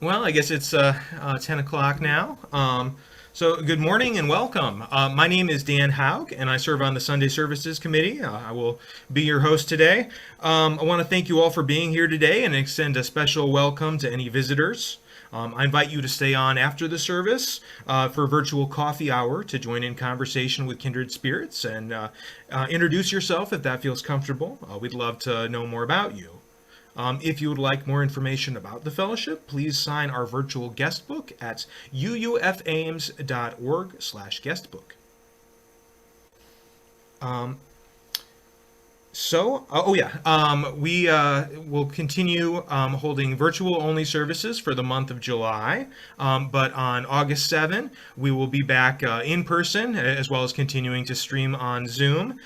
Well, I guess it's 10 o'clock now. So, good morning and welcome. My name is Dan Haug, and I serve on the Sunday Services Committee. I will be your host today. I want to thank you all for being here today and extend a special welcome to any visitors. I invite you to stay on after the service for a virtual coffee hour to join in conversation with kindred spirits and introduce yourself if that feels comfortable. We'd love to know more about you. If you would like more information about the fellowship, please sign our virtual guest book at uufames.org/guestbook. Um, we will continue holding virtual only services for the month of July. But on August 7, we will be back in person as well as continuing to stream on Zoom.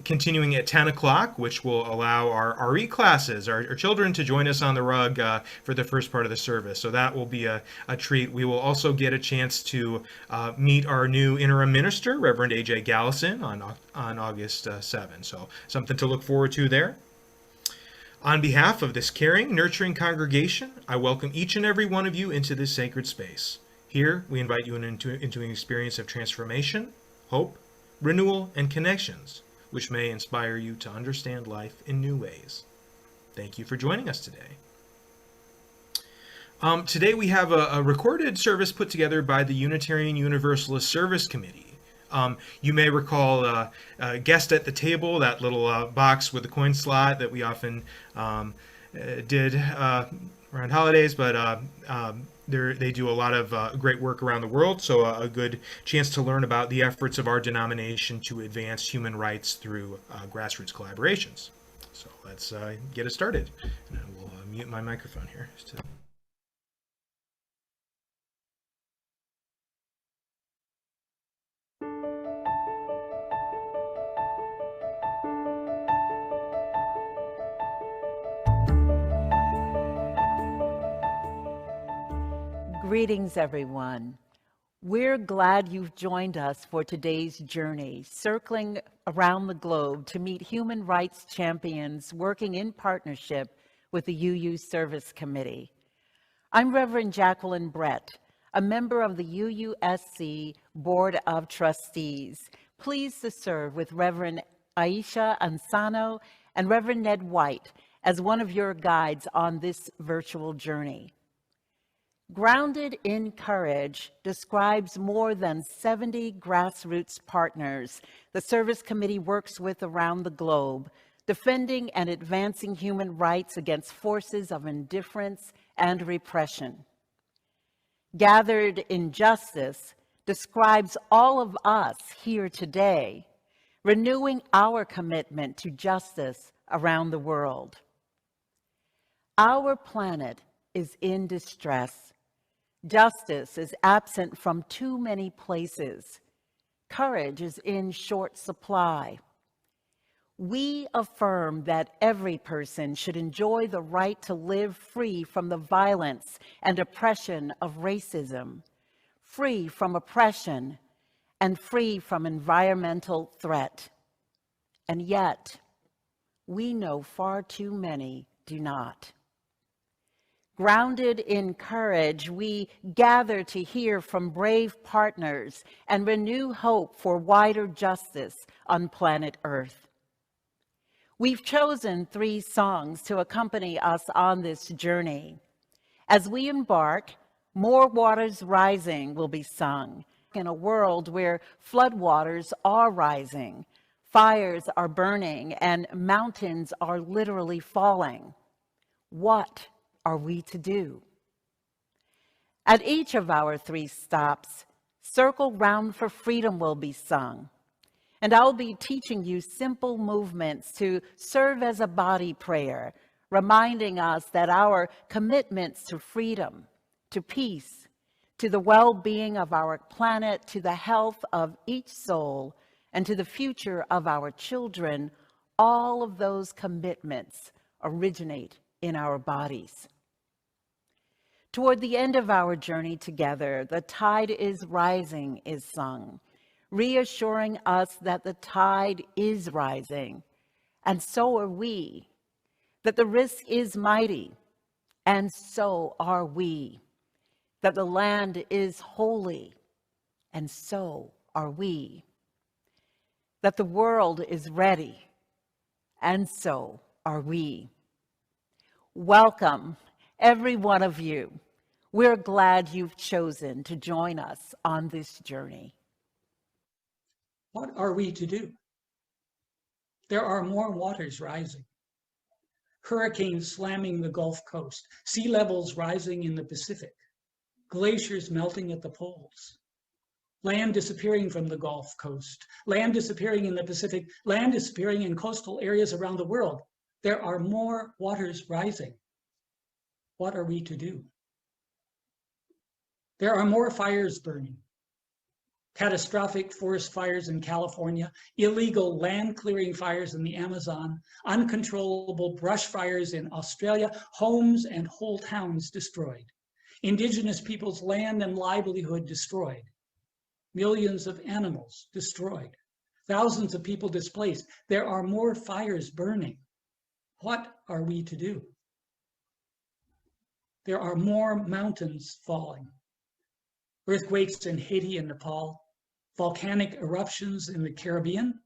Continuing at 10 o'clock, which will allow our RE classes, our children, to join us on the rug for the first part of the service. So that will be a treat. We will also get a chance to meet our new interim minister, Reverend A.J. Gallison, on August 7. So something to look forward to there. On behalf of this caring, nurturing congregation, I welcome each and every one of you into this sacred space. Here, we invite you into an experience of transformation, hope, renewal, and connections, which may inspire you to understand life in new ways. Thank you for joining us today. Today we have a recorded service put together by the Unitarian Universalist Service Committee. You may recall Guest at the Table, that little box with the coin slot that we often did around holidays, but they do a lot of great work around the world, so a good chance to learn about the efforts of our denomination to advance human rights through grassroots collaborations. So let's get it started. And I will mute my microphone here. Greetings, everyone. We're glad you've joined us for today's journey, circling around the globe to meet human rights champions working in partnership with the UU Service Committee. I'm Reverend Jacqueline Brett, a member of the UUSC Board of Trustees, pleased to serve with Reverend Aisha Ansano and Reverend Ned White as one of your guides on this virtual journey. Grounded in Courage describes more than 70 grassroots partners the Service Committee works with around the globe, defending and advancing human rights against forces of indifference and repression. Gathered in Justice describes all of us here today, renewing our commitment to justice around the world. Our planet is in distress. Justice is absent from too many places. Courage is in short supply. We affirm that every person should enjoy the right to live free from the violence and oppression of racism, free from oppression, and free from environmental threat. And yet, we know far too many do not. Grounded in courage, we gather to hear from brave partners and renew hope for wider justice on planet Earth. We've chosen 3 songs to accompany us on this journey. As we embark, More Waters Rising will be sung in a world where floodwaters are rising, fires are burning, and mountains are literally falling. What are we to do? At each of our 3 stops, Circle Round for Freedom will be sung, and I'll be teaching you simple movements to serve as a body prayer, reminding us that our commitments to freedom, to peace, to the well-being of our planet, to the health of each soul, and to the future of our children, all of those commitments originate in our bodies. Toward the end of our journey together, The Tide is Rising is sung, reassuring us that the tide is rising, and so are we, that the risk is mighty, and so are we. That the land is holy, and so are we. That the world is ready, and so are we. Welcome, every one of you. We're glad you've chosen to join us on this journey. What are we to do? There are more waters rising. Hurricanes slamming the Gulf Coast, sea levels rising in the Pacific, glaciers melting at the poles, land disappearing from the Gulf Coast, land disappearing in the Pacific, land disappearing in coastal areas around the world. There are more waters rising. What are we to do? There are more fires burning. Catastrophic forest fires in California, illegal land clearing fires in the Amazon, uncontrollable brush fires in Australia, homes and whole towns destroyed, indigenous people's land and livelihood destroyed, millions of animals destroyed, thousands of people displaced. There are more fires burning. What are we to do? There are more mountains falling. Earthquakes in Haiti and Nepal, volcanic eruptions in the Caribbean,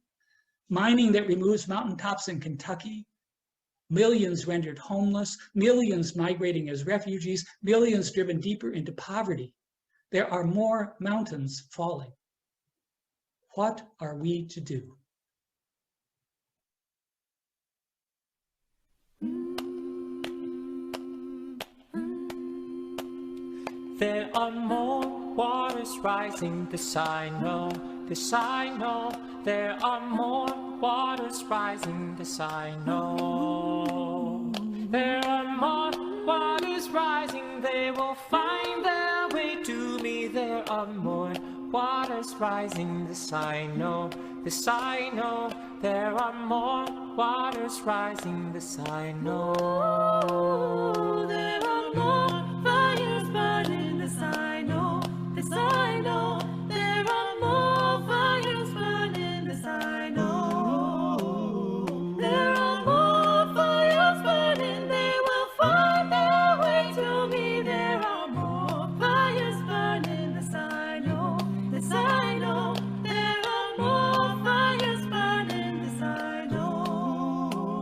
mining that removes mountaintops in Kentucky, millions rendered homeless, millions migrating as refugees, millions driven deeper into poverty. There are more mountains falling. What are we to do? There are more waters rising, this I know, this I know. There are more waters rising, this I know. There are more waters rising, they will find their way to me. There are more waters rising, this I know, this I know. There are more waters rising, this I know. There are more fires burning, this I know, this I know. There are more fires burning, this I know. There are more fires burning, they will find their way to me. There are more fires burning, this I know, this I know. There are more fires burning, this I know.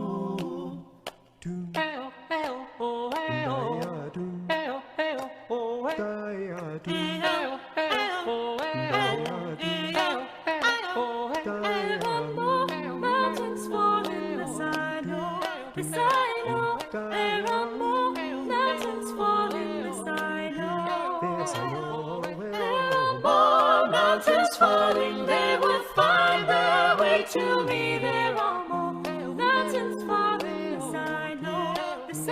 Hey-oh, hey-oh, oh, hey-oh. Hey-oh, hey-oh, oh, hey-oh. Hey-oh, hey-oh, oh, hey-oh. Hey-oh, hey-oh, oh, hey-oh. There are more mountains falling, this I know, this I know. There are more mountains falling, this I know. There are more mountains falling, they will find their way to me. There are more mountains falling, this I know, this I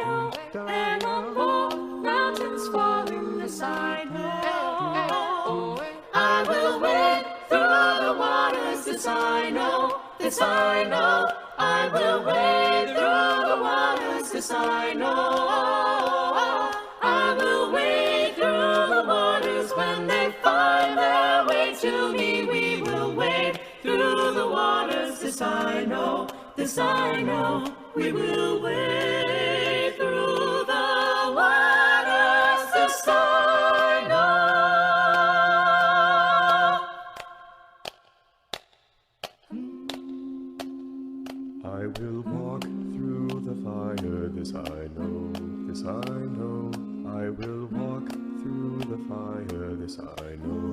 know. There are more mountains falling, this I know. I will wade through the waters, this I know, this I know. I will wade through the waters, this I know. I will wade through the waters when they find their way to me. We will wade through the waters, this I know, this I know. We will wade through the waters, this I know. I will walk through the fire, this I know, this I know. I will walk through the fire, this I know.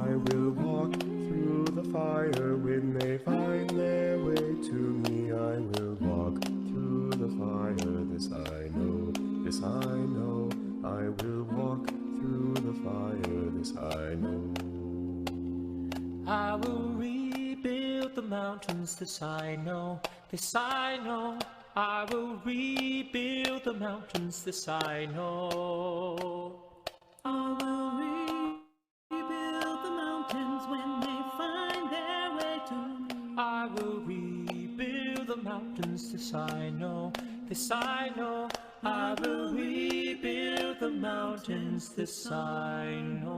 I will walk through the fire when they find their way to me. I will walk through the fire, this I know, this I know. I will walk through the fire, this I know. I will rebuild the mountains, this I know, this I know. I will rebuild the mountains, this I know. I will rebuild the mountains when they find their way to me. I will rebuild the mountains, this I know, this I know. I will rebuild the mountains, this I know.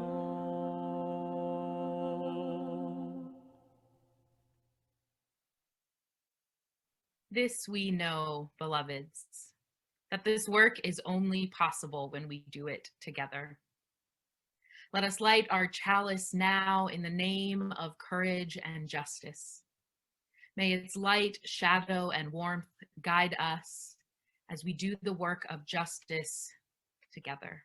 This we know, beloveds, that this work is only possible when we do it together. Let us light our chalice now in the name of courage and justice. May its light, shadow, and warmth guide us as we do the work of justice together.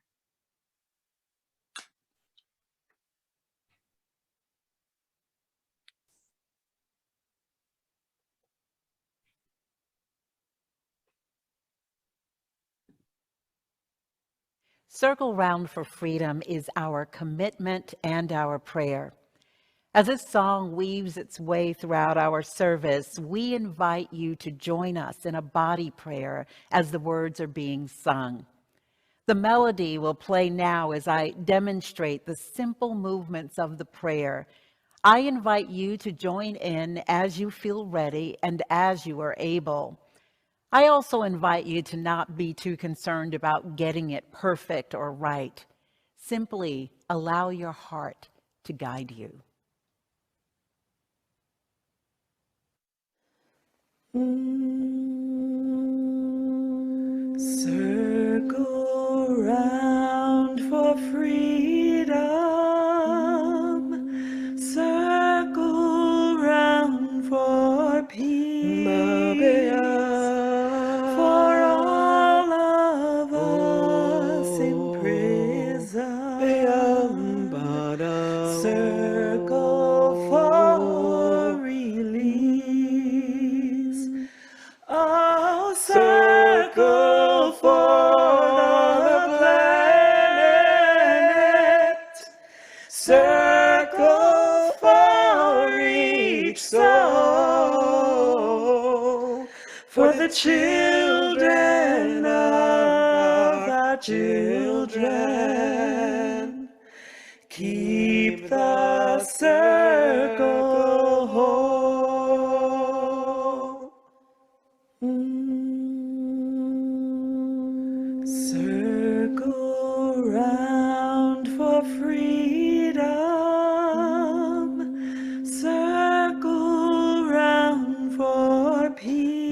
Circle Round for Freedom is our commitment and our prayer. As this song weaves its way throughout our service, we invite you to join us in a body prayer as the words are being sung. The melody will play now as I demonstrate the simple movements of the prayer. I invite you to join in as you feel ready and as you are able. I also invite you to not be too concerned about getting it perfect or right. Simply allow your heart to guide you. Circle round for freedom. Circle round for peace. For all of us in prison. Circle for release. Oh, circle for the planet. Circle for each soul. For the children of our children. Keep the circle whole. Circle round for freedom. Circle round for peace.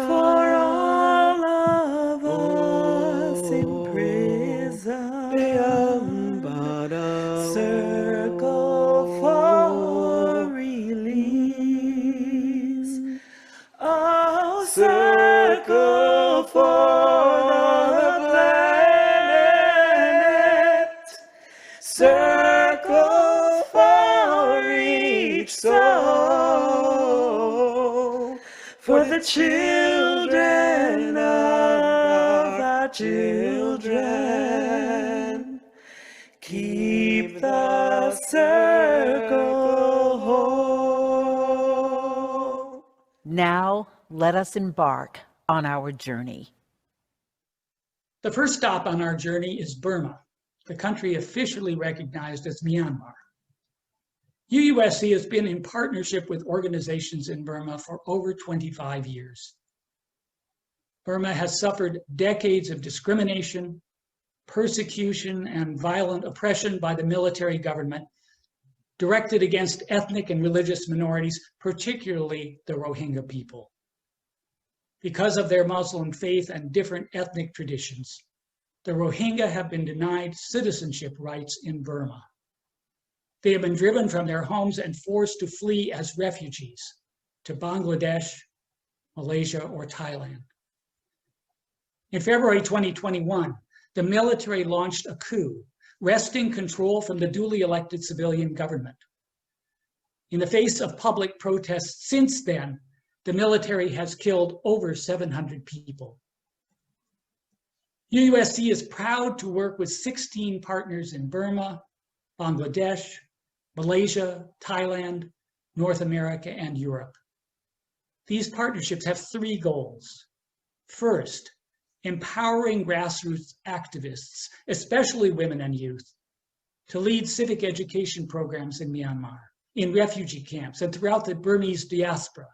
For all of us in prison. Circle for release. Oh, circle for the planet. Circle for each soul. For the children of our children. Keep the circle whole. Now, let us embark on our journey. The first stop on our journey is Burma, the country officially recognized as Myanmar. UUSC has been in partnership with organizations in Burma for over 25 years. Burma has suffered decades of discrimination, persecution, and violent oppression by the military government directed against ethnic and religious minorities, particularly the Rohingya people. Because of their Muslim faith and different ethnic traditions, the Rohingya have been denied citizenship rights in Burma. They have been driven from their homes and forced to flee as refugees to Bangladesh, Malaysia, or Thailand. In February 2021, the military launched a coup, wresting control from the duly elected civilian government. In the face of public protests since then, the military has killed over 700 people. UUSC is proud to work with 16 partners in Burma, Bangladesh, Malaysia, Thailand, North America, and Europe. These partnerships have three goals. First, empowering grassroots activists, especially women and youth, to lead civic education programs in Myanmar, in refugee camps, and throughout the Burmese diaspora,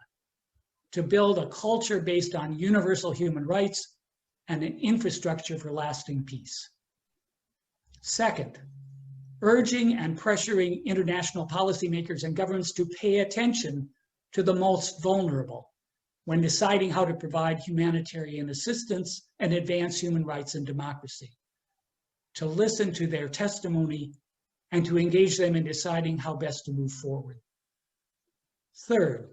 to build a culture based on universal human rights and an infrastructure for lasting peace. Second, urging and pressuring international policymakers and governments to pay attention to the most vulnerable, when deciding how to provide humanitarian assistance and advance human rights and democracy, to listen to their testimony and to engage them in deciding how best to move forward. Third,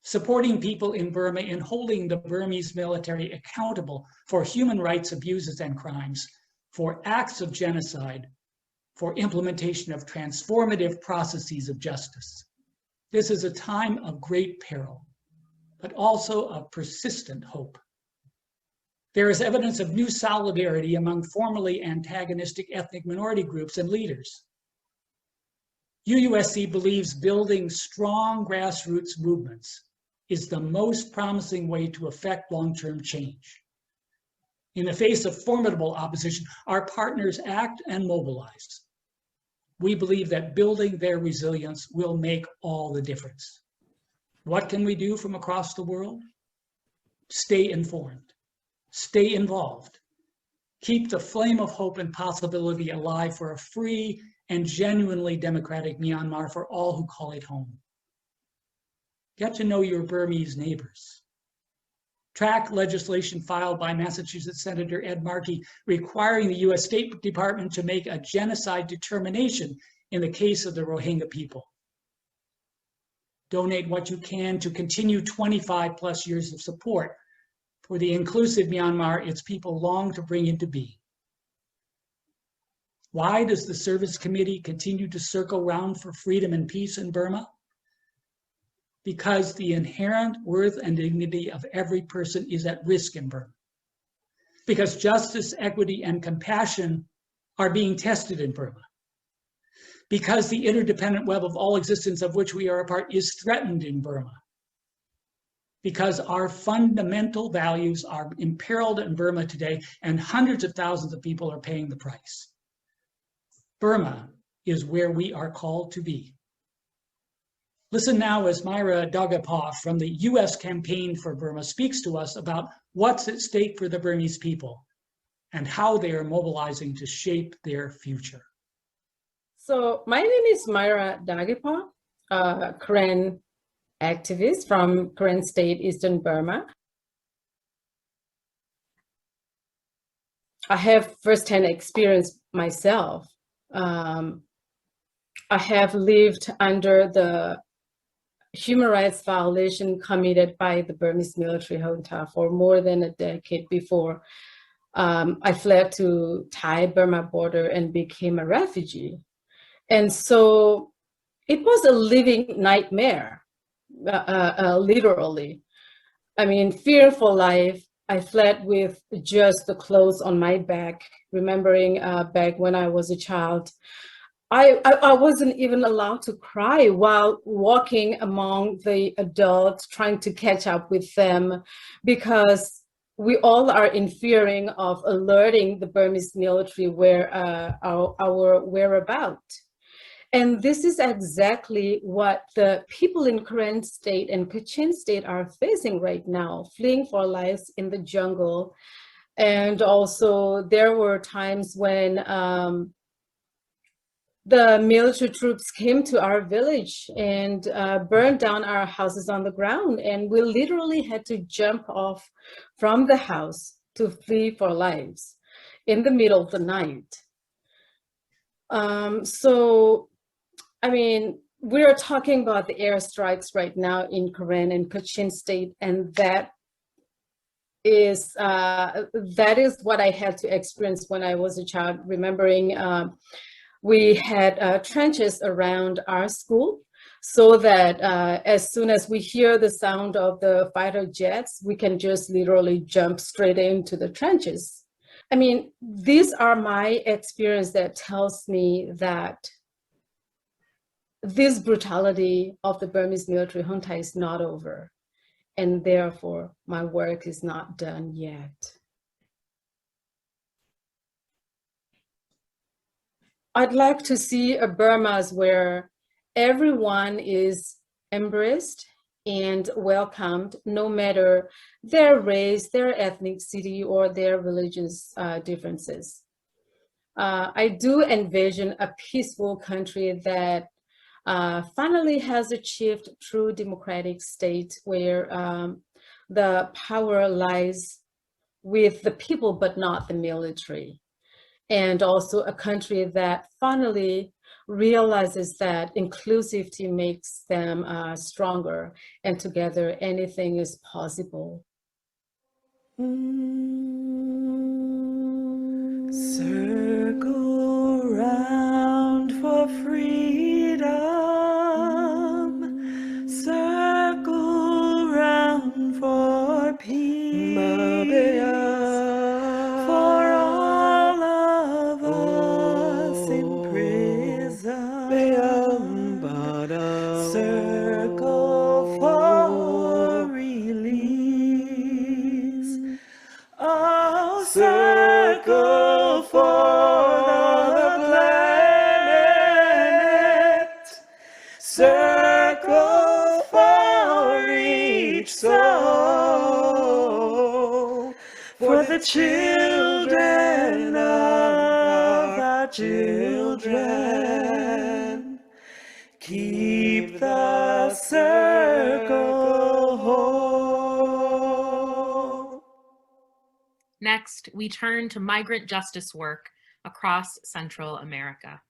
supporting people in Burma in holding the Burmese military accountable for human rights abuses and crimes, for acts of genocide, for implementation of transformative processes of justice. This is a time of great peril, but also of persistent hope. There is evidence of new solidarity among formerly antagonistic ethnic minority groups and leaders. UUSC believes building strong grassroots movements is the most promising way to affect long-term change. In the face of formidable opposition, our partners act and mobilize. We believe that building their resilience will make all the difference. What can we do from across the world? Stay informed, stay involved, keep the flame of hope and possibility alive for a free and genuinely democratic Myanmar for all who call it home. Get to know your Burmese neighbors. Track legislation filed by Massachusetts Senator Ed Markey requiring the US State Department to make a genocide determination in the case of the Rohingya people. Donate what you can to continue 25+ years of support for the inclusive Myanmar its people long to bring into being. Why does the Service Committee continue to circle round for freedom and peace in Burma? Because the inherent worth and dignity of every person is at risk in Burma. Because justice, equity, and compassion are being tested in Burma. Because the interdependent web of all existence of which we are a part is threatened in Burma. Because our fundamental values are imperiled in Burma today, and hundreds of thousands of people are paying the price. Burma is where we are called to be. Listen now as Myra Dagapah from the US Campaign for Burma speaks to us about what's at stake for the Burmese people and how they are mobilizing to shape their future. So my name is Myra Dagapah, a Karen activist from Karen State, Eastern Burma. I have firsthand experience myself. I have lived under the human rights violation committed by the Burmese military junta for more than a decade before I fled to Thai-Burma border and became a refugee. And so it was a living nightmare, literally. I mean, fear for life. I fled with just the clothes on my back, remembering back when I was a child. I wasn't even allowed to cry while walking among the adults, trying to catch up with them, because we all are in fearing of alerting the Burmese military where our whereabouts. And this is exactly what the people in Karen State and Kachin State are facing right now, fleeing for lives in the jungle. And also there were times when the military troops came to our village and burned down our houses on the ground, and we literally had to jump off from the house to flee for lives in the middle of the night. So, I mean, we are talking about the airstrikes right now in Karen and Kachin State, and that is what I had to experience when I was a child, remembering we had trenches around our school, so that as soon as we hear the sound of the fighter jets, we can just literally jump straight into the trenches. I mean, these are my experience that tells me that this brutality of the Burmese military junta is not over, and therefore my work is not done yet. I'd like to see a Burma where everyone is embraced and welcomed, no matter their race, their ethnicity, or their religious differences. I do envision a peaceful country that finally has achieved true democratic state where the power lies with the people, but not the military. And also a country that finally realizes that inclusivity makes them stronger, and together anything is possible. Circle round for freedom. Circle round for peace. For all of us in prison. Circle for release. Oh, circle for the planet. Circle for each soul. For the children of our children. Keep the circle whole. Next, we turn to migrant justice work across Central America.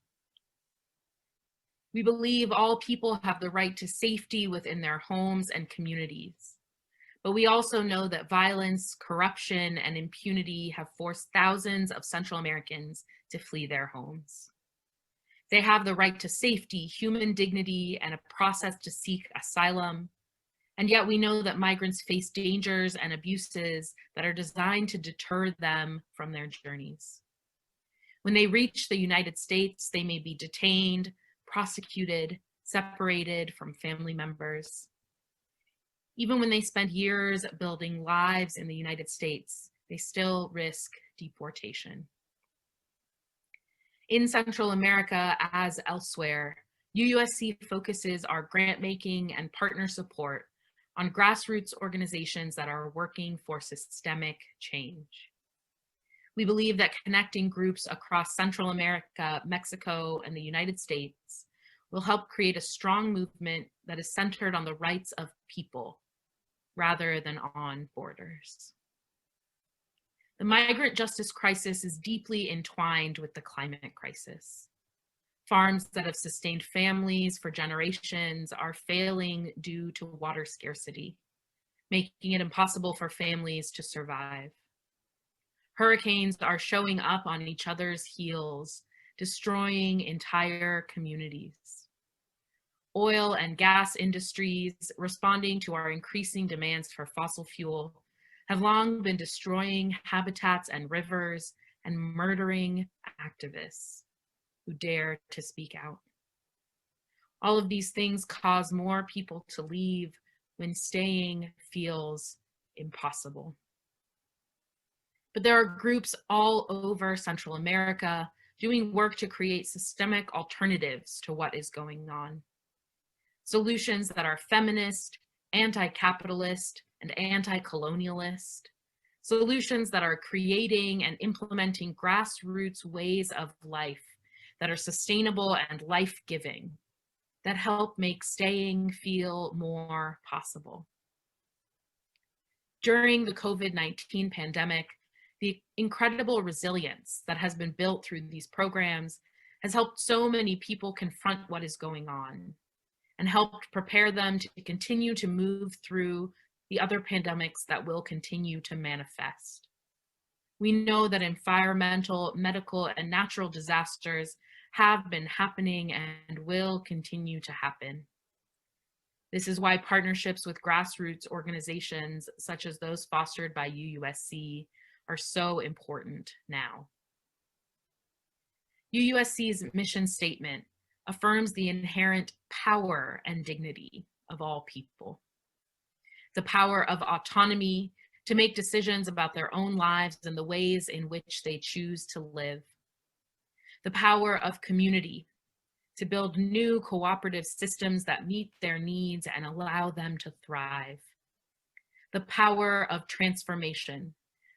We believe all people have the right to safety within their homes and communities. But we also know that violence, corruption, and impunity have forced thousands of Central Americans to flee their homes. They have the right to safety, human dignity, and a process to seek asylum. And yet we know that migrants face dangers and abuses that are designed to deter them from their journeys. When they reach the United States, they may be detained, prosecuted, separated from family members. Even when they spend years building lives in the United States, they still risk deportation. In Central America, as elsewhere, UUSC focuses our grant making and partner support on grassroots organizations that are working for systemic change. We believe that connecting groups across Central America, Mexico, and the United States will help create a strong movement that is centered on the rights of people rather than on borders. The migrant justice crisis is deeply entwined with the climate crisis. Farms that have sustained families for generations are failing due to water scarcity, making it impossible for families to survive. Hurricanes are showing up on each other's heels, destroying entire communities. Oil and gas industries, responding to our increasing demands for fossil fuel, have long been destroying habitats and rivers and murdering activists who dare to speak out. All of these things cause more people to leave when staying feels impossible. But there are groups all over Central America doing work to create systemic alternatives to what is going on. Solutions that are feminist, anti-capitalist, and anti-colonialist. Solutions that are creating and implementing grassroots ways of life that are sustainable and life-giving, that help make staying feel more possible. During the COVID-19 pandemic, the incredible resilience that has been built through these programs has helped so many people confront what is going on and helped prepare them to continue to move through the other pandemics that will continue to manifest. We know that environmental, medical, and natural disasters have been happening and will continue to happen. This is why partnerships with grassroots organizations, such as those fostered by UUSC, are so important now. UUSC's mission statement affirms the inherent power and dignity of all people. The power of autonomy to make decisions about their own lives and the ways in which they choose to live. The power of community to build new cooperative systems that meet their needs and allow them to thrive. The power of transformation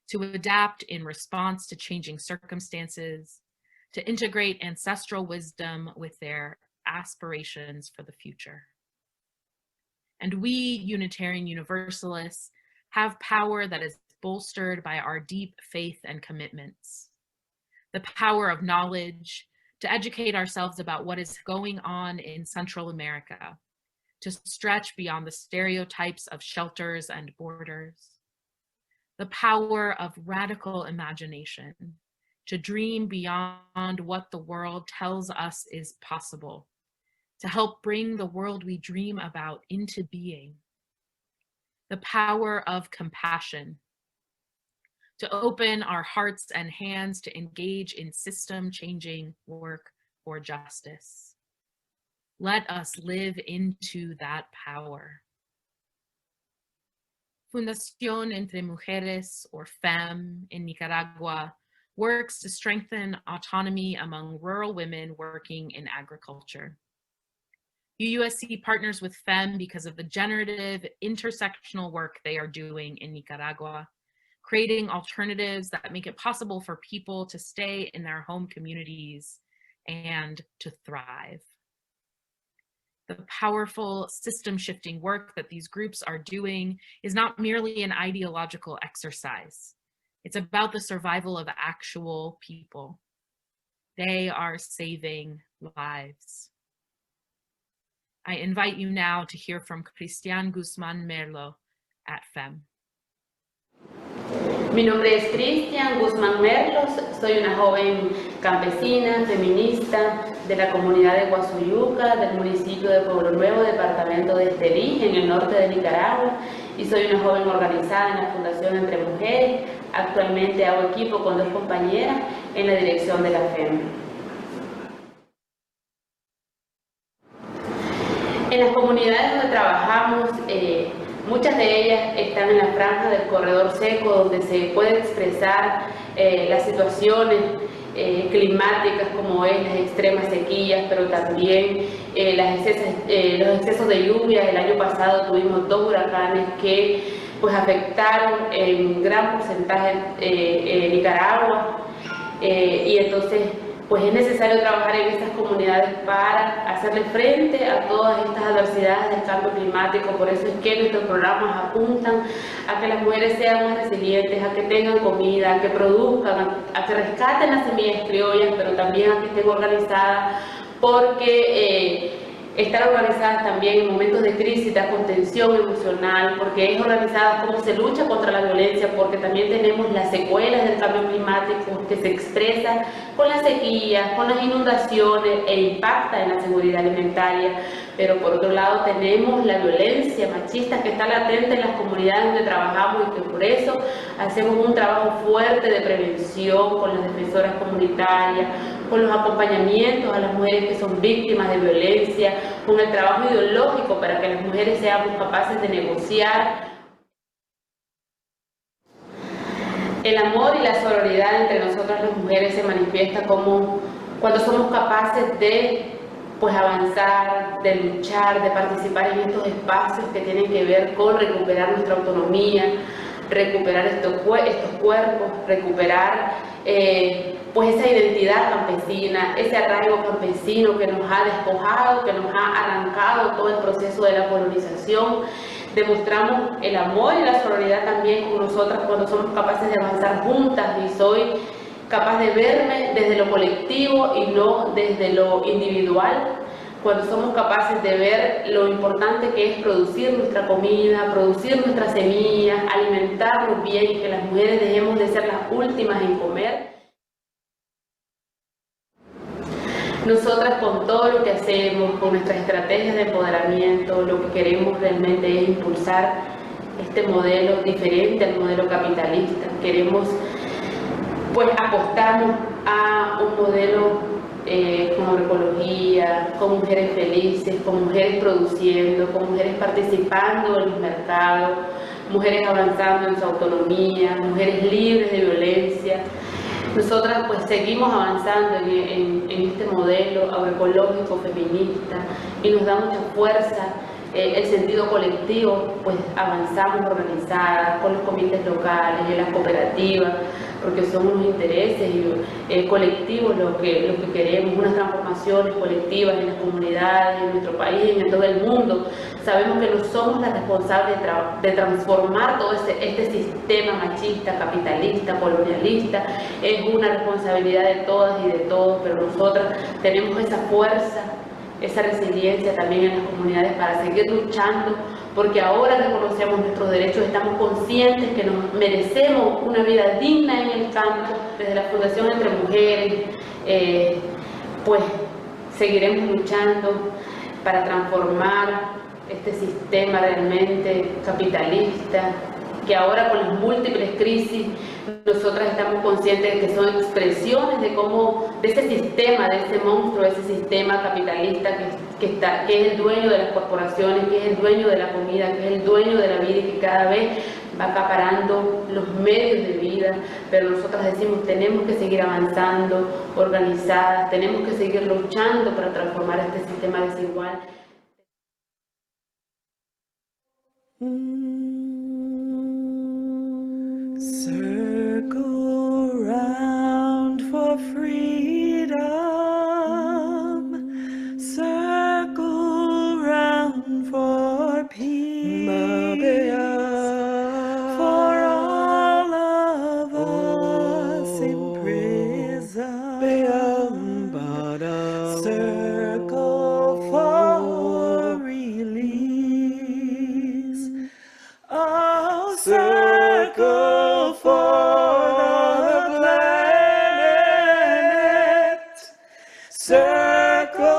to adapt in response to changing circumstances, to integrate ancestral wisdom with their aspirations for the future. And we, Unitarian Universalists, have power that is bolstered by our deep faith and commitments. The power of knowledge to educate ourselves about what is going on in Central America, to stretch beyond the stereotypes of shelters and borders. The power of radical imagination, to dream beyond what the world tells us is possible, to help bring the world we dream about into being. The power of compassion, to open our hearts and hands to engage in system-changing work for justice. Let us live into that power. Fundación Entre Mujeres, or FEM, in Nicaragua, works to strengthen autonomy among rural women working in agriculture. UUSC partners with FEM because of the generative, intersectional work they are doing in Nicaragua, creating alternatives that make it possible for people to stay in their home communities and to thrive. The powerful system-shifting work that these groups are doing is not merely an ideological exercise. It's about the survival of actual people. They are saving lives. I invite you now to hear from Cristian Guzmán Merlo at FEM. Mi nombre es Cristian Guzmán Merlos, soy una joven campesina, feminista de la comunidad de Guasuyuca, del municipio de Pueblo Nuevo, departamento de Estelí, en el norte de Nicaragua, y soy una joven organizada en la Fundación Entre Mujeres. Actualmente hago equipo con 2 compañeras en la dirección de la FEM. En las comunidades donde trabajamos, muchas de ellas están en la franja del corredor seco, donde se puede expresar las situaciones climáticas como es las extremas sequías, pero también los excesos de lluvia. El año pasado tuvimos 2 huracanes que pues afectaron en gran porcentaje Nicaragua, y entonces pues es necesario trabajar en estas comunidades para hacerle frente a todas estas adversidades del cambio climático. Por eso es que nuestros programas apuntan a que las mujeres sean más resilientes, a que tengan comida, a que produzcan, a que rescaten las semillas criollas, pero también a que estén organizadas, porque estar organizadas también en momentos de crisis, de contención emocional, porque es organizadas cómo se lucha contra la violencia, porque también tenemos las secuelas del cambio climático que se expresan con las sequías, con las inundaciones e impacta en la seguridad alimentaria. Pero por otro lado tenemos la violencia machista que está latente en las comunidades donde trabajamos, y que por eso hacemos un trabajo fuerte de prevención con las defensoras comunitarias, con los acompañamientos a las mujeres que son víctimas de violencia, con el trabajo ideológico para que las mujeres seamos capaces de negociar. El amor y la sororidad entre nosotras las mujeres se manifiesta como cuando somos capaces de avanzar, de luchar, de participar en estos espacios que tienen que ver con recuperar nuestra autonomía, recuperar estos cuerpos, recuperar esa identidad campesina, ese arraigo campesino que nos ha despojado, que nos ha arrancado todo el proceso de la colonización. Demostramos el amor y la sororidad también con nosotras cuando somos capaces de avanzar juntas, y soy capaz de verme desde lo colectivo y no desde lo individual, cuando somos capaces de ver lo importante que es producir nuestra comida, producir nuestras semillas, alimentarnos bien, y que las mujeres dejemos de ser las últimas en comer. Nosotras, con todo lo que hacemos, con nuestras estrategias de empoderamiento, lo que queremos realmente es impulsar este modelo diferente al modelo capitalista. Queremos apostarnos a un modelo con agroecología, con mujeres felices, con mujeres produciendo, con mujeres participando en los mercados, mujeres avanzando en su autonomía, mujeres libres de violencia. Nosotras seguimos avanzando en este modelo agroecológico feminista, y nos da mucha fuerza el sentido colectivo, avanzamos organizadas con los comités locales, en las cooperativas, porque son unos intereses colectivos lo que queremos, unas transformaciones colectivas en las comunidades, en nuestro país, en todo el mundo. Sabemos que no somos las responsables de transformar todo este sistema machista, capitalista, colonialista. Es una responsabilidad de todas y de todos, pero nosotras tenemos esa fuerza, esa resiliencia también en las comunidades para seguir luchando, porque ahora que conocemos nuestros derechos estamos conscientes que nos merecemos una vida digna en el campo. Desde la Fundación Entre Mujeres, pues seguiremos luchando para transformar este sistema realmente capitalista, que ahora con las múltiples crisis nosotras estamos conscientes de que son expresiones de ese sistema, de ese monstruo, de ese sistema capitalista que es el dueño de las corporaciones, que es el dueño de la comida, que es el dueño de la vida y que cada vez va acaparando los medios de vida. Pero nosotras decimos, tenemos que seguir avanzando, organizadas, tenemos que seguir luchando para transformar este sistema desigual. Circle round for freedom, circle round for peace, for all of us in prison, circle for release. Oh, circle for the planet, circle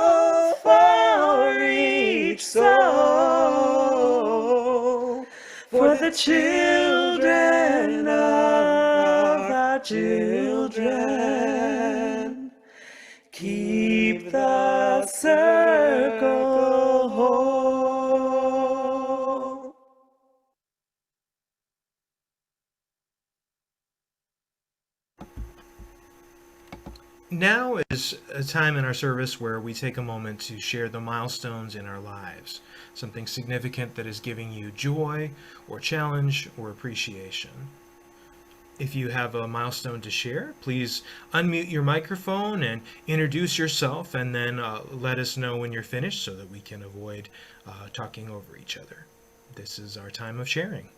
for each soul, for the children of our children. Keep the circle whole. Now is a time in our service where we take a moment to share the milestones in our lives, something significant that is giving you joy or challenge or appreciation. If you have a milestone to share, please unmute your microphone and introduce yourself, and then let us know when you're finished so that we can avoid talking over each other. This is our time of sharing.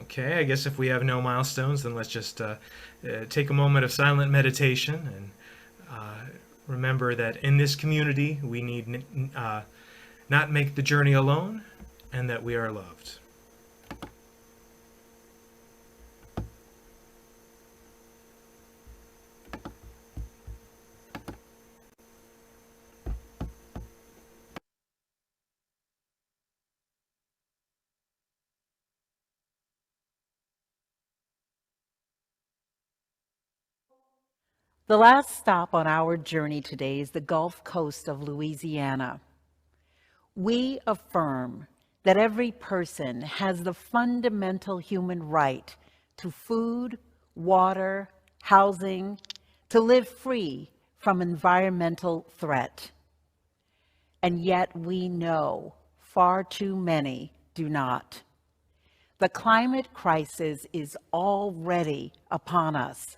Okay, I guess if we have no milestones, then let's just take a moment of silent meditation and remember that in this community we need not make the journey alone, and that we are loved. The last stop on our journey today is the Gulf Coast of Louisiana. We affirm that every person has the fundamental human right to food, water, housing, to live free from environmental threat. And yet we know far too many do not. The climate crisis is already upon us.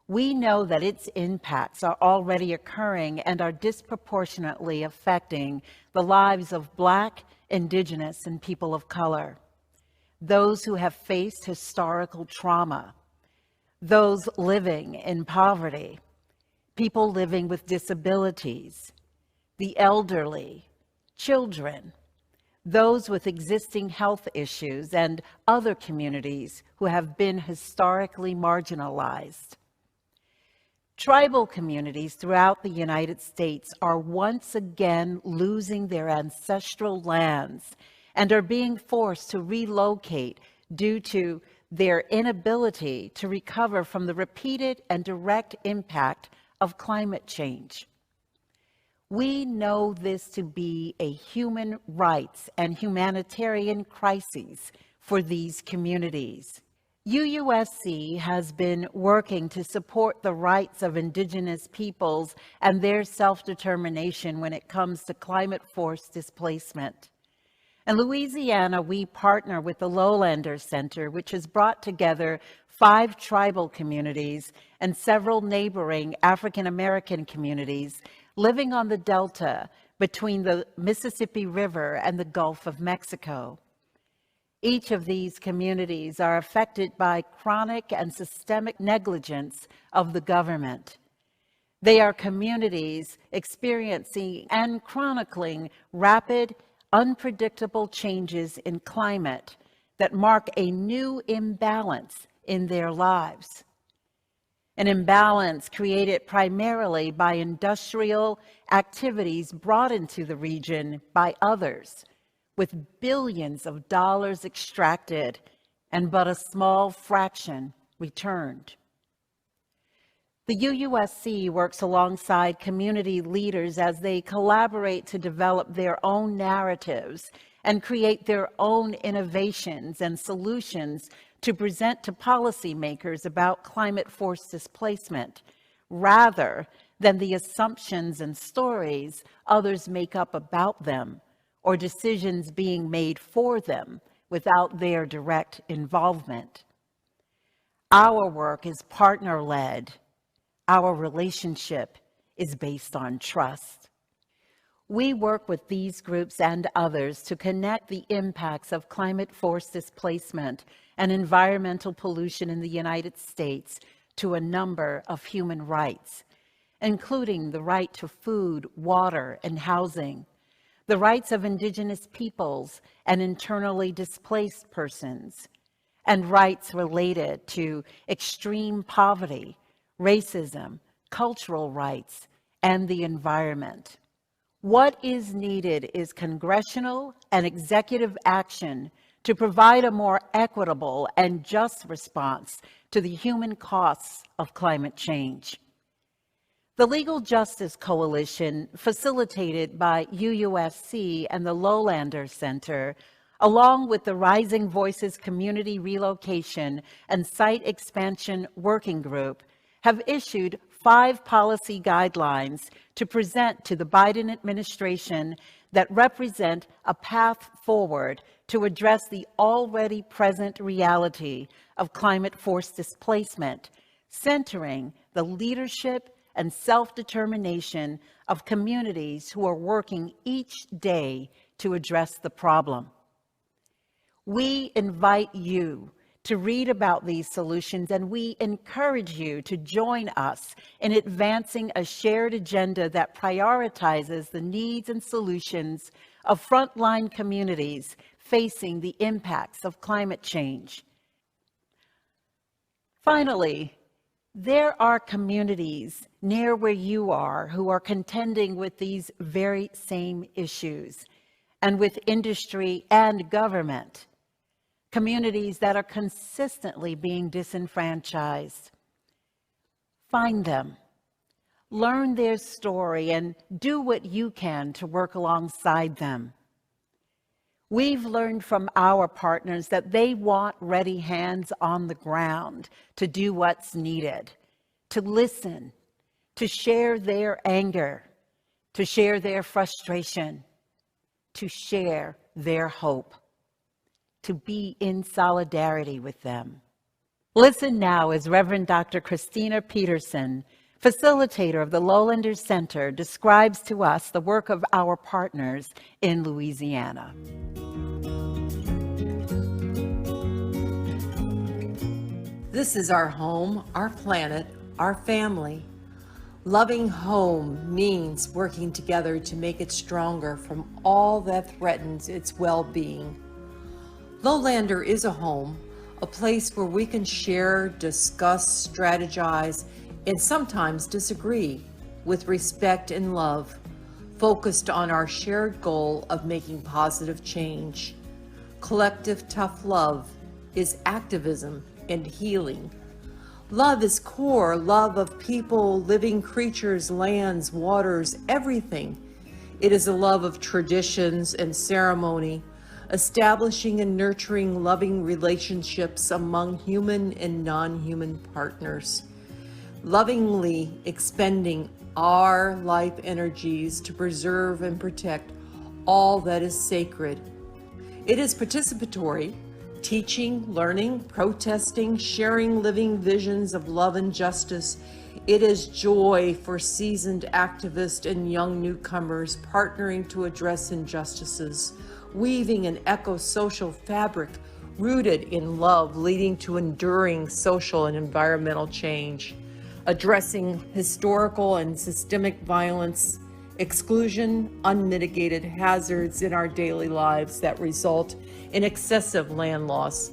We know that its impacts are already occurring and are disproportionately affecting the lives of Black, Indigenous, and people of color, those who have faced historical trauma, those living in poverty, people living with disabilities, the elderly, children, those with existing health issues, and other communities who have been historically marginalized. Tribal communities throughout the United States are once again losing their ancestral lands and are being forced to relocate due to their inability to recover from the repeated and direct impact of climate change. We know this to be a human rights and humanitarian crisis for these communities. UUSC has been working to support the rights of Indigenous peoples and their self-determination when it comes to climate force displacement. In Louisiana, we partner with the Lowlander Center, which has brought together 5 tribal communities and several neighboring African American communities living on the delta between the Mississippi River and the Gulf of Mexico. Each of these communities are affected by chronic and systemic negligence of the government. They are communities experiencing and chronicling rapid, unpredictable changes in climate that mark a new imbalance in their lives. An imbalance created primarily by industrial activities brought into the region by others, with billions of dollars extracted and but a small fraction returned. The UUSC works alongside community leaders as they collaborate to develop their own narratives and create their own innovations and solutions to present to policymakers about climate force displacement, rather than the assumptions and stories others make up about them, or decisions being made for them without their direct involvement. Our work is partner-led. Our relationship is based on trust. We work with these groups and others to connect the impacts of climate force displacement and environmental pollution in the United States to a number of human rights, including the right to food, water, and housing, the rights of Indigenous peoples and internally displaced persons, and rights related to extreme poverty, racism, cultural rights, and the environment. What is needed is congressional and executive action to provide a more equitable and just response to the human costs of climate change. The Legal Justice Coalition, facilitated by UUSC and the Lowlander Center, along with the Rising Voices Community Relocation and Site Expansion Working Group, have issued 5 policy guidelines to present to the Biden administration that represent a path forward to address the already present reality of climate force displacement, centering the leadership and self-determination of communities who are working each day to address the problem. We invite you to read about these solutions, and we encourage you to join us in advancing a shared agenda that prioritizes the needs and solutions of frontline communities facing the impacts of climate change. Finally, there are communities near where you are who are contending with these very same issues, and with industry and government, communities that are consistently being disenfranchised. Find them, learn their story, and do what you can to work alongside them. We've learned from our partners that they want ready hands on the ground to do what's needed, to listen, to share their anger, to share their frustration, to share their hope, to be in solidarity with them. Listen now as Reverend Dr. Christina Peterson, facilitator of the Lowlander Center, describes to us the work of our partners in Louisiana. This is our home, our planet, our family. Loving home means working together to make it stronger from all that threatens its well-being. Lowlander is a home, a place where we can share, discuss, strategize, and sometimes disagree with respect and love, focused on our shared goal of making positive change. Collective tough love is activism and healing. Love is core, love of people, living creatures, lands, waters, everything. It is a love of traditions and ceremony, establishing and nurturing loving relationships among human and non-human partners, lovingly expending our life energies to preserve and protect all that is sacred. It is participatory, teaching, learning, protesting, sharing living visions of love and justice. It is joy for seasoned activists and young newcomers partnering to address injustices, weaving an eco-social fabric rooted in love, leading to enduring social and environmental change, addressing historical and systemic violence, exclusion, unmitigated hazards in our daily lives that result in excessive land loss,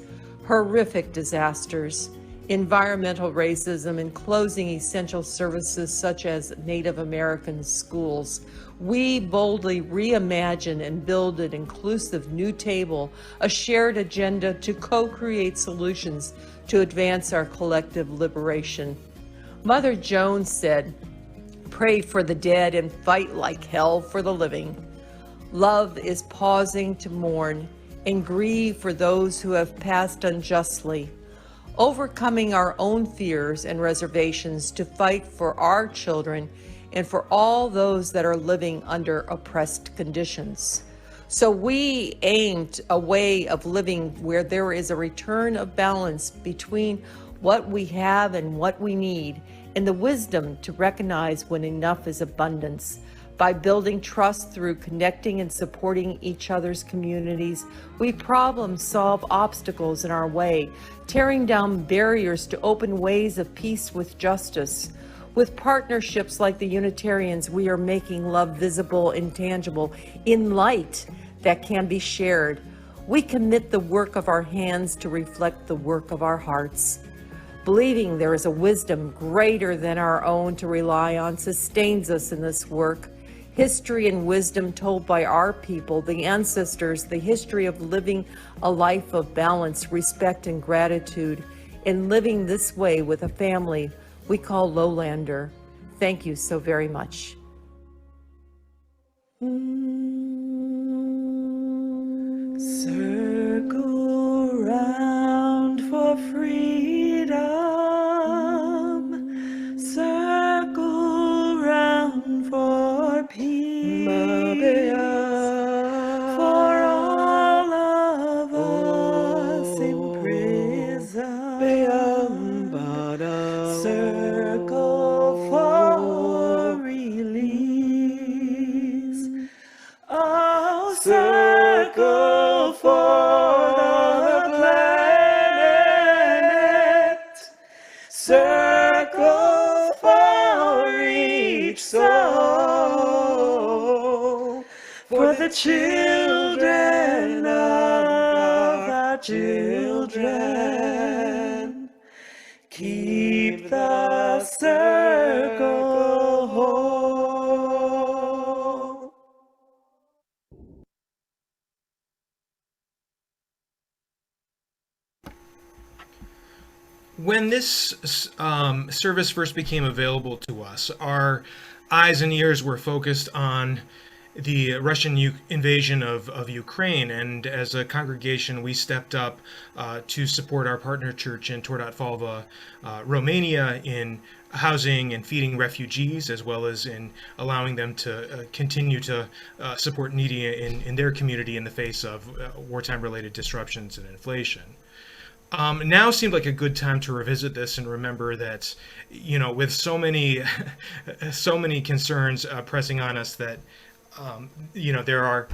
horrific disasters, environmental racism, and closing essential services such as Native American schools. We boldly reimagine and build an inclusive new table, a shared agenda to co-create solutions to advance our collective liberation. Mother Jones said, "Pray for the dead and fight like hell for the living." Love is pausing to mourn and grieve for those who have passed unjustly, overcoming our own fears and reservations to fight for our children and for all those that are living under oppressed conditions. So we aimed a way of living where there is a return of balance between what we have and what we need, and the wisdom to recognize when enough is abundance. By building trust through connecting and supporting each other's communities, we problem solve obstacles in our way, tearing down barriers to open ways of peace with justice. With partnerships like the Unitarians, we are making love visible and tangible in light that can be shared. We commit the work of our hands to reflect the work of our hearts. Believing there is a wisdom greater than our own to rely on sustains us in this work. History and wisdom told by our people, the ancestors, the history of living a life of balance, respect, and gratitude, and living this way with a family we call Lowlander. Thank you so very much. Circle round for freedom, circle round for peace, for all of us in prison, circle for release, oh, circle for the planet, circle for each soul, for the children of our children. Keep the circle whole. When this service first became available to us, our eyes and ears were focused on the Russian invasion of Ukraine, and as a congregation, we stepped up to support our partner church in Tordat Falva, Romania, in housing and feeding refugees, as well as in allowing them to continue to support needy in their community in the face of wartime-related disruptions and inflation. Now seemed like a good time to revisit this and remember that, you know, with so many concerns pressing on us, that you know, there are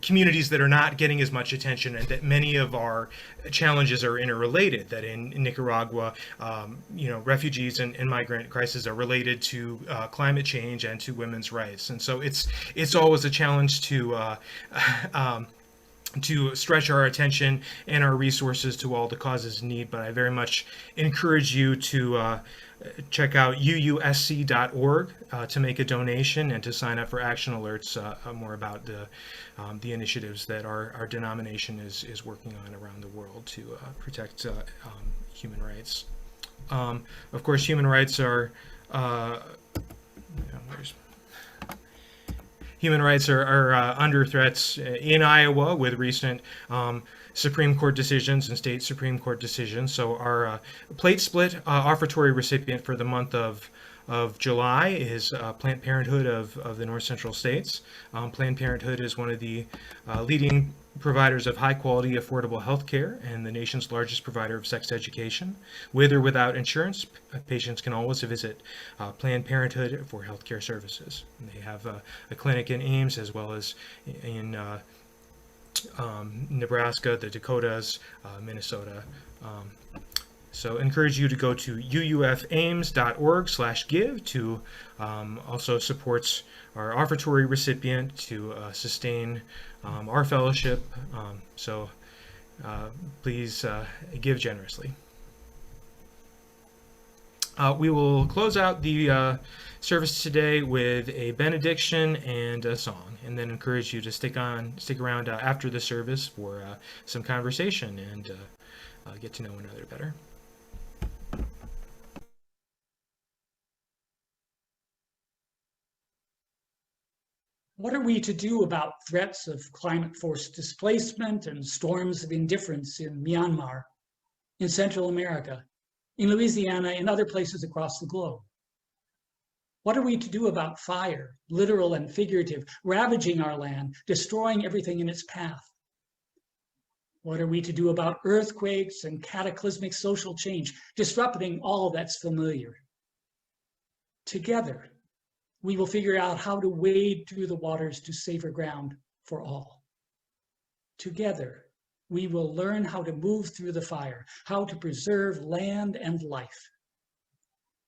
communities that are not getting as much attention, and that many of our challenges are interrelated. That in Nicaragua, refugees and migrant crises are related to climate change and to women's rights, and so it's always a challenge to stretch our attention and our resources to all the causes in need. But I very much encourage you to check out uusc.org to make a donation and to sign up for action alerts more about the initiatives that our denomination is working on around the world to protect human rights. Of course, human rights are Human rights are under threats in Iowa with recent Supreme Court decisions and state Supreme Court decisions. So our plate split offertory recipient for the month of July is Planned Parenthood of the North Central States. Planned Parenthood is one of the leading providers of high quality, affordable health care and the nation's largest provider of sex education. With or without insurance, patients can always visit Planned Parenthood for healthcare services. And they have a clinic in Ames as well as in Nebraska, the Dakotas, Minnesota. So encourage you to go to uufames.org/give to also supports our offertory recipient to sustain our fellowship. So please give generously. We will close out the service today with a benediction and a song, and then encourage you to stick around after the service for some conversation and get to know one another better. What are we to do about threats of climate-forced displacement and storms of indifference in Myanmar, in Central America, in Louisiana, and other places across the globe? What are we to do about fire, literal and figurative, ravaging our land, destroying everything in its path? What are we to do about earthquakes and cataclysmic social change, disrupting all that's familiar? Together, we will figure out how to wade through the waters to safer ground for all. Together, we will learn how to move through the fire, how to preserve land and life.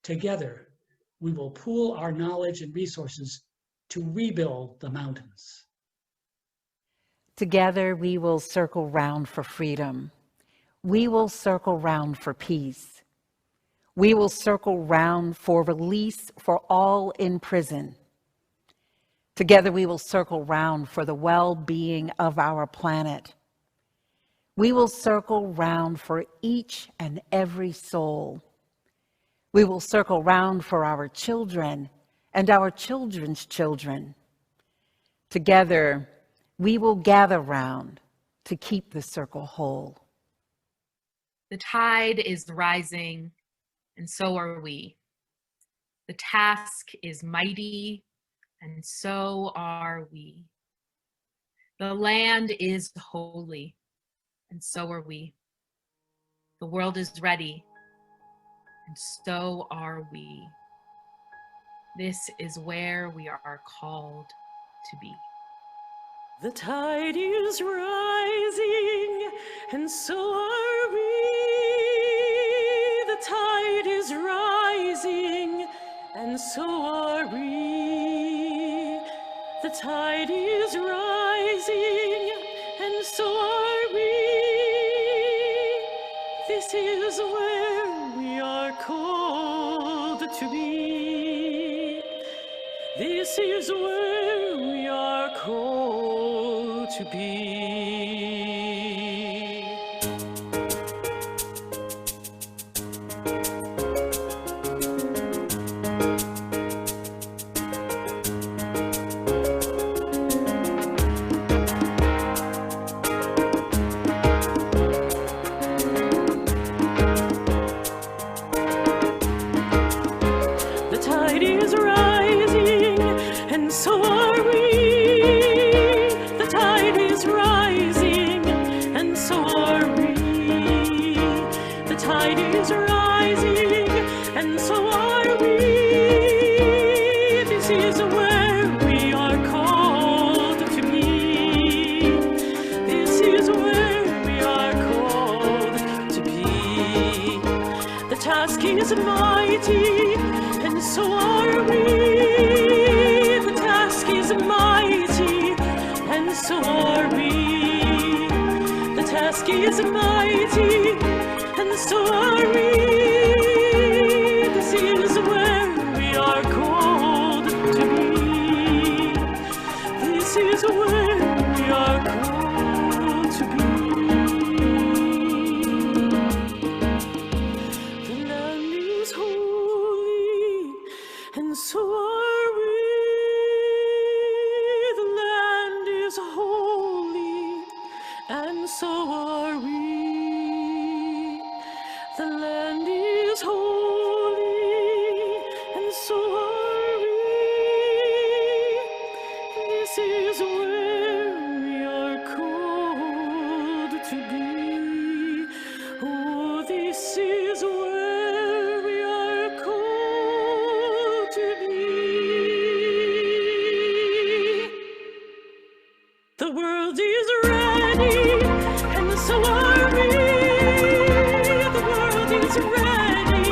Together, we will pool our knowledge and resources to rebuild the mountains. Together, we will circle round for freedom. We will circle round for peace. We will circle round for release for all in prison. Together, we will circle round for the well-being of our planet. We will circle round for each and every soul. We will circle round for our children and our children's children. Together, we will gather round to keep the circle whole. The tide is rising, and so are we. The task is mighty, and so are we. The land is holy, and so are we. The world is ready, and so are we. This is where we are called to be. The tide is rising, and so are we. The tide is rising, and so are we. The tide is rising, and so are we. This is where we are called to be. This is where we are called to be. The tide is rising, and so are we. The tide is rising. task is mighty, and so are we. The task is mighty, and so are we. The task is mighty, and so are we. This is where we are called to be. This is where we are called to be. The land is holy, and so are we. The land is holy, and so are we. The land is holy, and so are we. This is where we are called to be. Oh, this is where we are called to be. The world is ready, and so are we. The world is ready,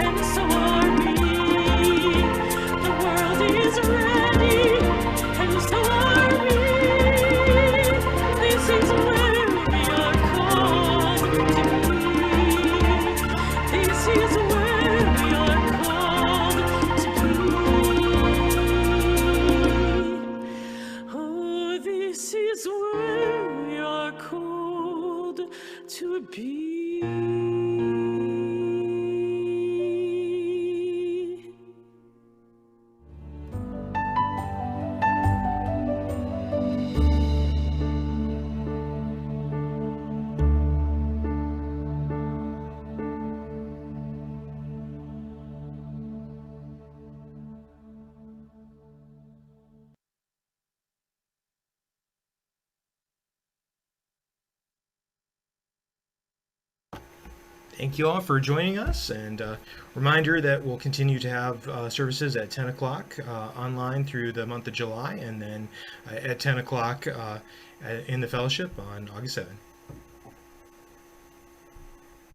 and so are we. The world is ready, and so are we. This is where we are called to be. This is where we are called to be. Oh, this is where we are called to be. Thank you all for joining us, and reminder that we'll continue to have services at 10 o'clock online through the month of July, and then at 10 o'clock in the fellowship on August 7th.